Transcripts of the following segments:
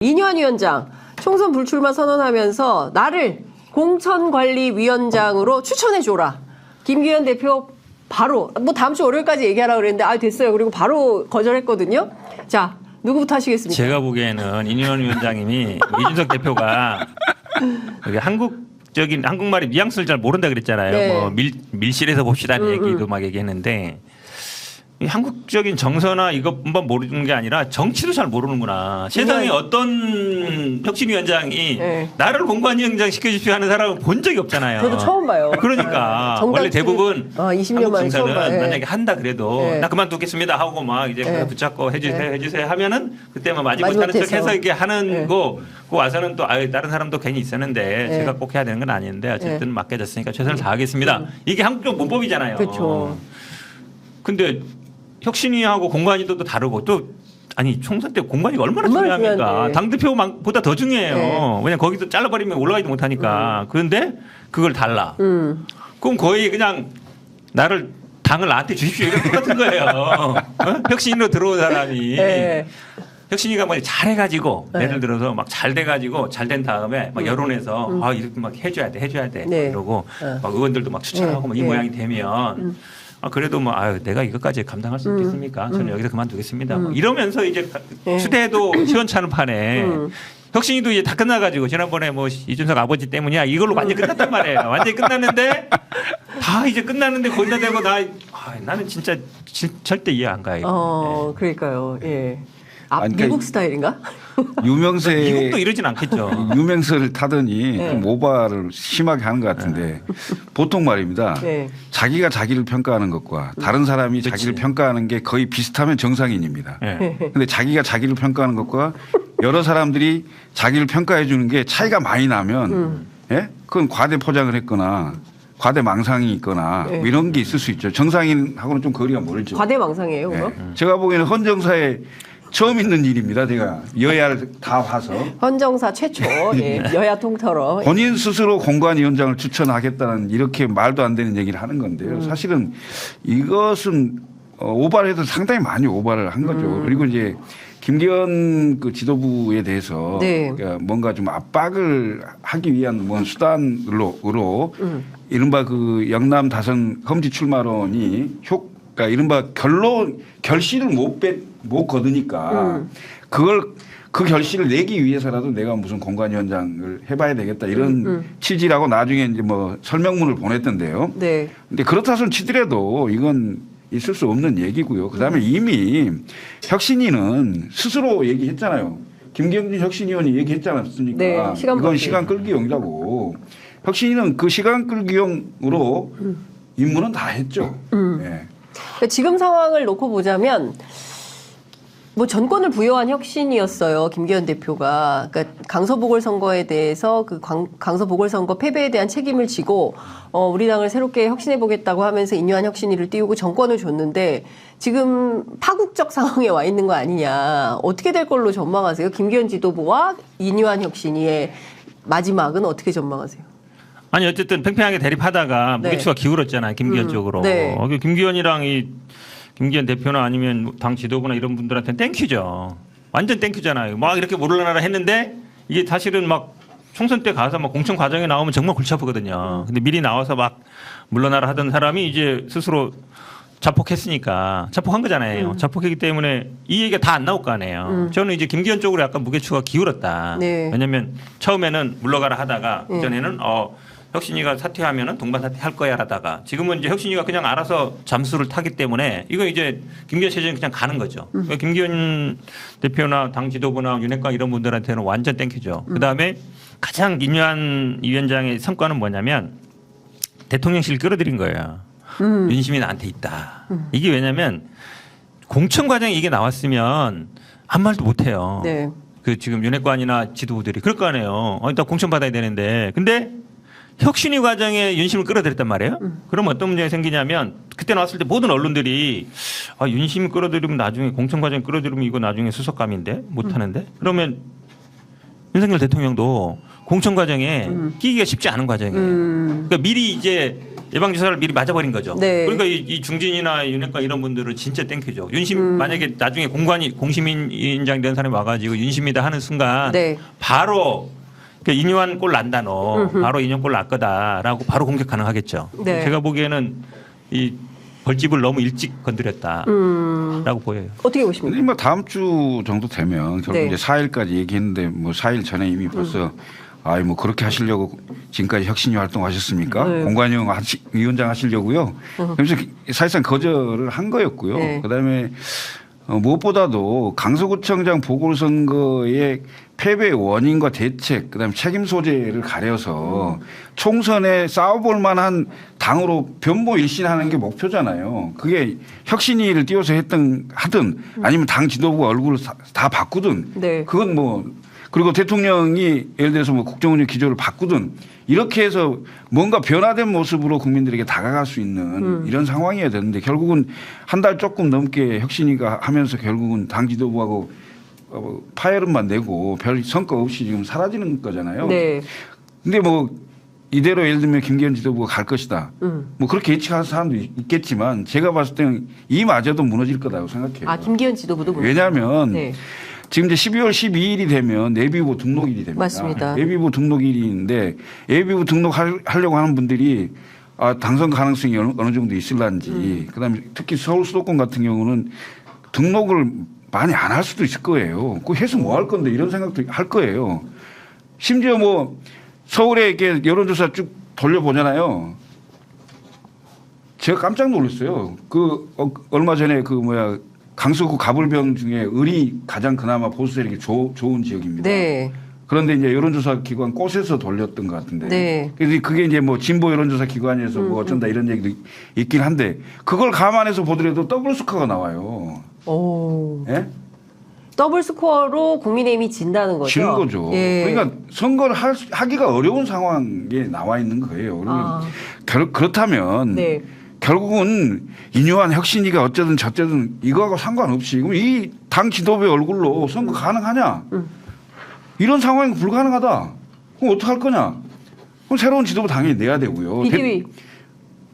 이뇨한 위원장 총선 불출마 선언하면서 나를 공천관리위원장으로 추천해줘라. 김기현 대표 바로 뭐 다음 주 월요일까지 얘기하라고 그랬는데 아 됐어요. 그리고 바로 거절했거든요. 자 누구부터 하시겠습니까? 제가 보기에는 이뇨한 위원장님이 이준석 대표가 한국적인 한국말의 뉘앙스를 잘 모른다 그랬잖아요. 네. 뭐 밀실에서 봅시다는 얘기도 막 얘기했는데 이 한국적인 정서나 이것만 모르는 게 아니라 정치도 잘 모르는구나. 세상에 어떤 혁신위원장이 네. 나를 공관위원장 시켜주십시오 하는 사람은 본 적이 없잖아요. 저도 처음 봐요. 그러니까 정당 원래 대부분 20년 한국 만에 처음 정서는 봐요. 만약에 한다 그래도 네. 나 그만두겠습니다 하고 막 이제 네. 붙잡고 해주세요 하면은 그때만 마지막 하는 마지못해서. 척해서 이렇게 하는 네. 거 그 와서는 또 다른 사람도 괜히 있었는데 네. 제가 꼭 해야 되는 건 아닌데 어쨌든 맡겨졌으니까 최선을 다하겠습니다. 이게 한국적 문법이잖아요. 그렇죠. 근데 혁신위하고 공관위도 또 다르고 또 아니 총선 때 공관위가 얼마나 중요합니까? 중요한데. 당대표보다 더 중요해요. 네. 왜냐면 거기서 잘라버리면 올라가지도 못하니까. 그런데 그걸 달라. 그럼 거의 그냥 나를 당을 나한테 주십시오 이런 똑같은 거예요. 어? 혁신위로 들어온 사람이 네. 혁신위가 뭐 잘해가지고 네. 예를 들어서 막 잘 돼가지고 잘 된 다음에 막 여론에서 아 이렇게 막 해줘야 돼 네. 이러고 네. 막 의원들도 막 추천하고 막 이 네. 모양이 되면 아 그래도 뭐 아유 내가 이것까지 감당할 수 있겠습니까? 저는 여기서 그만두겠습니다. 뭐 이러면서 이제 네. 추대도 시원찮은 판에 혁신위도 이제 다 끝나가지고 지난번에 뭐 이준석 아버지 때문이야 이걸로 완전 히 끝났단 말이에요. 완전히 끝났는데 다 이제 끝났는데 거기다 대고 나는 진짜 절대 이해 안 가요. 그러니까요. 예. 아, 아니, 미국 스타일인가? 유명세 미국도 이러진 않겠죠. 유명세를 타더니 네. 좀 오바를 심하게 하는 것 같은데 보통 말입니다. 네. 자기가 자기를 평가하는 것과 다른 사람이 자기를 평가하는 게 거의 비슷하면 정상인입니다. 네. 근데 자기가 자기를 평가하는 것과 여러 사람들이 자기를 평가해 주는 게 차이가 많이 나면 예? 그건 과대 포장을 했거나 과대 망상이 있거나 네. 뭐 이런 게 있을 수 있죠. 정상인하고는 좀 거리가 멀죠. 과대망상이에요, 예. 그럼? 제가 보기에는 헌정사에 처음 있는 일입니다. 제가 여야를 다 봐서 헌정사 최초 예. 여야 통틀어 본인 스스로 공관위원장을 추천하겠다는 이렇게 말도 안 되는 얘기를 하는 건데요. 사실은 이것은 오바를 해도 상당히 많이 오바를 한 거죠. 그리고 이제 김기현 그 지도부에 대해서 네. 그러니까 뭔가 좀 압박을 하기 위한 뭔 수단으로 이른바 그 영남 다선 험지 출마론이 그러니까 이른바 결실을 못 거두니까 그 결실을 내기 위해서라도 내가 무슨 공관위원장을 해봐야 되겠다 이런 취지라고 나중에 이제 뭐 설명문을 보냈던데요. 네. 근데 그렇다 손 치더라도 이건 있을 수 없는 얘기고요. 그다음에 이미 혁신위는 스스로 얘기했잖아요. 김경진 혁신위원이 얘기했지 않았습니까? 네, 시간 이건 끌기. 시간 끌기용이라고. 혁신위는 그 시간 끌기용으로 임무는 다 했죠. 네. 그러니까 지금 상황을 놓고 보자면 뭐 전권을 부여한 혁신이었어요. 김기현 대표가. 그러니까 강서보궐선거에 대해서 그 강서보궐선거 패배에 대한 책임을 지고 우리 당을 새롭게 혁신해 보겠다고 하면서 이뇨한 혁신위를 띄우고 정권을 줬는데 지금 파국적 상황에 와 있는 거 아니냐. 어떻게 될 걸로 전망하세요? 김기현 지도부와 이뇨한 혁신위의 마지막은 어떻게 전망하세요? 아니 어쨌든 팽팽하게 대립하다가 네. 무게추가 기울었잖아요. 김기현 쪽으로. 네. 김기현이랑 김기현 대표나 아니면 당 지도부나 이런 분들한테는 땡큐죠. 완전 땡큐잖아요. 막 이렇게 물러나라 했는데 이게 사실은 막 총선 때 가서 막 공천 과정에 나오면 정말 골치 아프거든요. 근데 미리 나와서 막 물러나라 하던 사람이 이제 스스로 자폭했으니까 자폭한 거잖아요. 자폭했기 때문에 이 얘기가 다 안 나올 거 아니에요. 저는 이제 김기현 쪽으로 약간 무게추가 기울었다. 네. 왜냐하면 처음에는 물러가라 하다가 그전에는 혁신위가 사퇴하면은 동반 사퇴할 거야 하다가 지금은 이제 혁신위가 그냥 알아서 잠수를 타기 때문에 이거 이제 김기현 체제는 그냥 가는 거죠. 그러니까 김기현 대표나 당 지도부나 윤핵관 이런 분들한테는 완전 땡큐죠. 그다음에 가장 이뇨한 위원장의 성과는 뭐냐면 대통령실 끌어들인 거예요. 윤심이 나한테 있다. 이게 왜냐면 공천 과정에 이게 나왔으면 아무 말도 못 해요. 네. 그 지금 윤핵관이나 지도부들이 그럴 거 아니에요. 일단 공천 받아야 되는데 근데 혁신위 과정에 윤심을 끌어들였단 말이에요. 그럼 어떤 문제가 생기냐면 그때 나왔을 때 모든 언론들이 윤심을 끌어들이면 나중에 공천 과정에 끌어들이면 이거 나중에 수석감인데 못하는데 그러면 윤석열 대통령도 공천 과정에 끼기가 쉽지 않은 과정이에요. 그러니까 미리 이제 예방 주사를 미리 맞아버린 거죠. 네. 그러니까 이 중진이나 윤핵관 이런 분들은 진짜 땡큐죠. 만약에 나중에 공시민위원장 된 사람이 와가지고 윤심이다 하는 순간 네. 바로 그러니까 인유한 골 난다 너 바로 인연골 날 거다라고 바로 공격 가능하겠죠. 네. 제가 보기에는 이 벌집을 너무 일찍 건드렸다라고 보여요. 어떻게 보십니까? 근데 뭐 다음 주 정도 되면 결국 네. 이제 4일까지 얘기했는데 뭐 4일 전에 이미 벌써 아이 뭐 그렇게 하시려고 지금까지 혁신위 활동하셨습니까? 네. 공관영 위원장 하시려고요. 그래서 사실상 거절을 한 거였고요. 네. 그다음에 무엇보다도 강서구청장 보궐선거의 패배의 원인과 대책, 그다음에 책임 소재를 가려서 총선에 싸워볼 만한 당으로 변모일신하는 게 목표잖아요. 그게 혁신위를 띄워서 하든 아니면 당 지도부가 얼굴을 다 바꾸든 네. 그건 뭐 그리고 대통령이 예를 들어서 뭐 국정운영 기조를 바꾸든 이렇게 해서 뭔가 변화된 모습으로 국민들에게 다가갈 수 있는 이런 상황이어야 되는데 결국은 한 달 조금 넘게 혁신위가 하면서 결국은 당 지도부하고 파열음만 내고 별 성과 없이 지금 사라지는 거잖아요. 네. 근데 뭐 이대로 예를 들면 김기현 지도부가 갈 것이다. 뭐 그렇게 예측하는 사람도 있겠지만 제가 봤을 때는 이마저도 무너질 거라고 생각해요. 아, 김기현 지도부도 왜냐하면 네. 지금 이제 12월 12일이 되면 예비후보 등록일이 됩니다. 맞습니다. 예비후보 등록일인데 예비후보 등록하려고 하는 분들이 당선 가능성이 어느 정도 있을런지 그다음에 특히 서울 수도권 같은 경우는 등록을 많이 안 할 수도 있을 거예요. 그 해서 뭐 할 건데 이런 생각도 할 거예요. 심지어 뭐 서울에 이렇게 여론조사 쭉 돌려보잖아요. 제가 깜짝 놀랐어요. 얼마 전에 강서구 가불병 중에 을이 가장 그나마 보수 세력이 좋은 지역입니다. 네. 그런데 이제 여론조사 기관 꽃에서 돌렸던 것 같은데. 네. 그래서 그게 이제 뭐 진보 여론조사 기관에서 뭐 어쩐다 이런 얘기도 있긴 한데 그걸 감안해서 보더라도 더블 스코어가 나와요. 오. 예? 더블 스코어로 국민의힘이 진다는 거죠. 지는 거죠. 예. 그러니까 선거를 하기가 어려운 상황에 나와 있는 거예요. 그러면 그렇다면 네. 결국은 인요한 혁신위가 어쩌든 저쩌든 이거하고 상관없이 그럼 이 당 지도부의 얼굴로 선거 가능하냐? 이런 상황이 불가능하다. 그럼 어떡할 거냐? 그럼 새로운 지도부 당연히 내야 되고요. 비대위.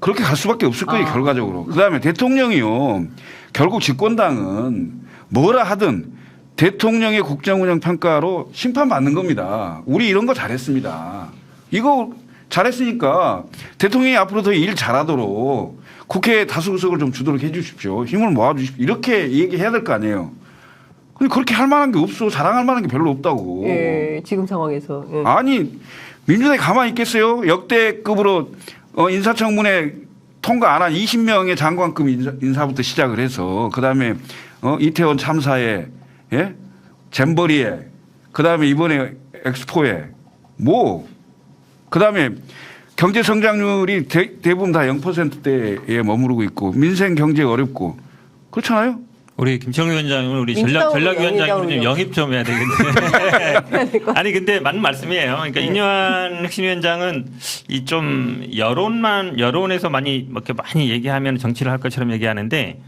그렇게 갈 수밖에 없을 거예요. 결과적으로. 그다음에 대통령이요. 결국 집권당은 뭐라 하든 대통령의 국정운영 평가로 심판받는 겁니다. 우리 이런 거 잘했습니다. 이거 잘했으니까 대통령이 앞으로 더 일 잘하도록 국회 다수의석을 좀 주도록 해 주십시오. 힘을 모아 주십시오. 이렇게 얘기해야 될 거 아니에요. 근데 그렇게 할 만한 게 없어. 자랑할 만한 게 별로 없다고. 예, 지금 상황에서. 예. 아니 민주당이 가만히 있겠어요? 역대급으로 인사청문회 통과 안 한 20명의 장관급 인사부터 시작을 해서 그다음에 이태원 참사에 예? 잼버리에 그다음에 이번에 엑스포에 뭐 그다음에 경제 성장률이 대부분 다 0%대에 머무르고 있고 민생 경제 어렵고 그렇잖아요. 우리 김청일 위원장은 우리 민주당으로 전략위원장으로 좀 영입 좀 해야 되겠는데. 아니 근데 맞는 말씀이에요. 그러니까 인요한 혁신위원장은 이 좀 여론에서 많이 얘기하면 정치를 할 것처럼 얘기하는데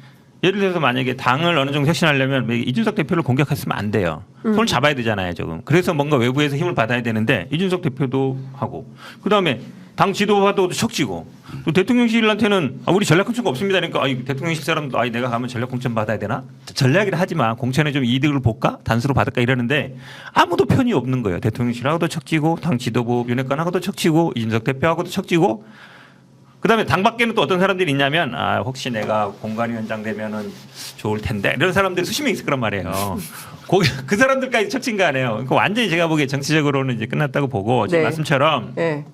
예를 들어서 만약에 당을 어느 정도 혁신하려면 이준석 대표를 공격했으면 안 돼요. 손을 잡아야 되잖아요, 조금. 그래서 뭔가 외부에서 힘을 받아야 되는데 이준석 대표도 하고 그다음에 당 지도부와도 척지고 또 대통령실한테는 우리 전략 공천가 없습니다. 그러니까 대통령실 사람도 내가 가면 전략 공천 받아야 되나? 전략이라 하지만 공천에 좀 이득을 볼까? 단수로 받을까? 이러는데 아무도 편이 없는 거예요. 대통령실하고도 척지고 당 지도부 윤핵관하고도 척지고 이준석 대표하고도 척지고 그다음에 당 밖에는 또 어떤 사람들이 있냐면 혹시 내가 공관위원장 되면은 좋을 텐데 이런 사람들이 수십 명 있을 거란 말이에요. 그 사람들까지 척진 거 아니에요. 그러니까 완전히 제가 보기에 정치적으로는 이제 끝났다고 보고 지금 네. 말씀처럼 예.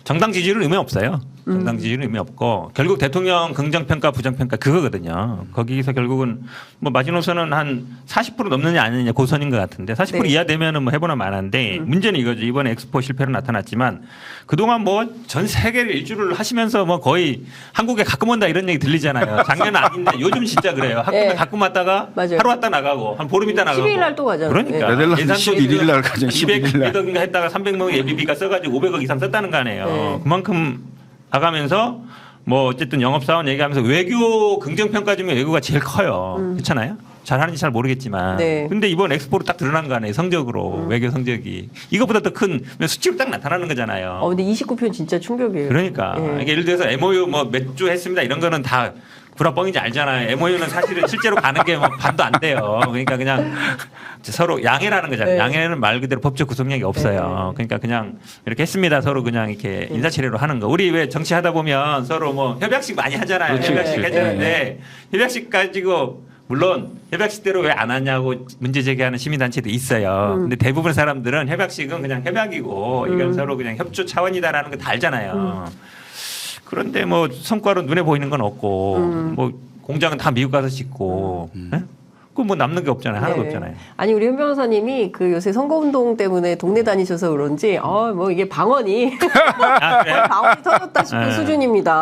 정당 지지율은 의미 없어요. 정당 지지율은 의미 없고 결국 대통령 긍정평가 부정평가 그거거든요. 거기서 결국은 뭐 마지노선은 한 40% 넘느냐 아니느냐 고선인 것 같은데 40% 네. 이하 되면은 뭐 해보나 마나인데 문제는 이거죠. 이번에 엑스포 실패로 나타났지만 그동안 뭐 전 세계를 일주를 하시면서 뭐 거의 한국에 가끔 온다 이런 얘기 들리잖아요. 작년은 아닌데 요즘 진짜 그래요. 네. 가끔 왔다가 맞아요. 하루 왔다 나가고 한 보름 있다 나가고 12일 날 또 가잖아요. 그러니까 네덜란드 11일 날 가죠. 11일 날. 200억인가 했다가 300명 예비비가 써가지고 500억 이상 썼다는 거 아니에요. 네. 그만큼 나가면서 뭐 어쨌든 영업사원 얘기하면서 외교 긍정평가 중에 외교가 제일 커요. 그렇잖아요. 잘하는지 잘 모르겠지만 네. 근데 이번 엑스포로 딱 드러난 거 아니에요. 성적으로 외교 성적이 이것보다 더 큰 수치로 딱 나타나는 거잖아요. 근데 29표 진짜 충격이에요. 그러니까 예. 이게 예를 들어서 MOU 뭐 몇 주 했습니다 이런 거는 다 구라뻥인지 알잖아요. MOU는 사실은 실제로 가는 게 뭐 반도 안 돼요. 그러니까 그냥 서로 양해라는 거잖아요. 네. 양해는 말 그대로 법적 구속력이 없어요. 그러니까 그냥 이렇게 했습니다. 서로 그냥 이렇게 인사치레로 하는 거. 우리 왜 정치하다 보면 서로 뭐 협약식 많이 하잖아요. 그렇지, 협약식 그렇지. 해주는데 협약식 가지고 물론 협약식대로 왜 안 하냐고 문제 제기하는 시민단체도 있어요. 근데 대부분 사람들은 협약식은 그냥 협약이고 이건 서로 그냥 협조 차원이다라는 거 다 알잖아요. 그런데 뭐 성과로 눈에 보이는 건 없고 뭐 공장은 다 미국 가서 짓고 그 뭐 남는 게 없잖아요. 하나도 네. 없잖아요. 아니 우리 현 변호사님이 그 요새 선거운동 때문에 동네 다니셔서 그런지 뭐 이게 방언이 아, 그래요? 방언이 터졌다 싶은 네. 수준입니다.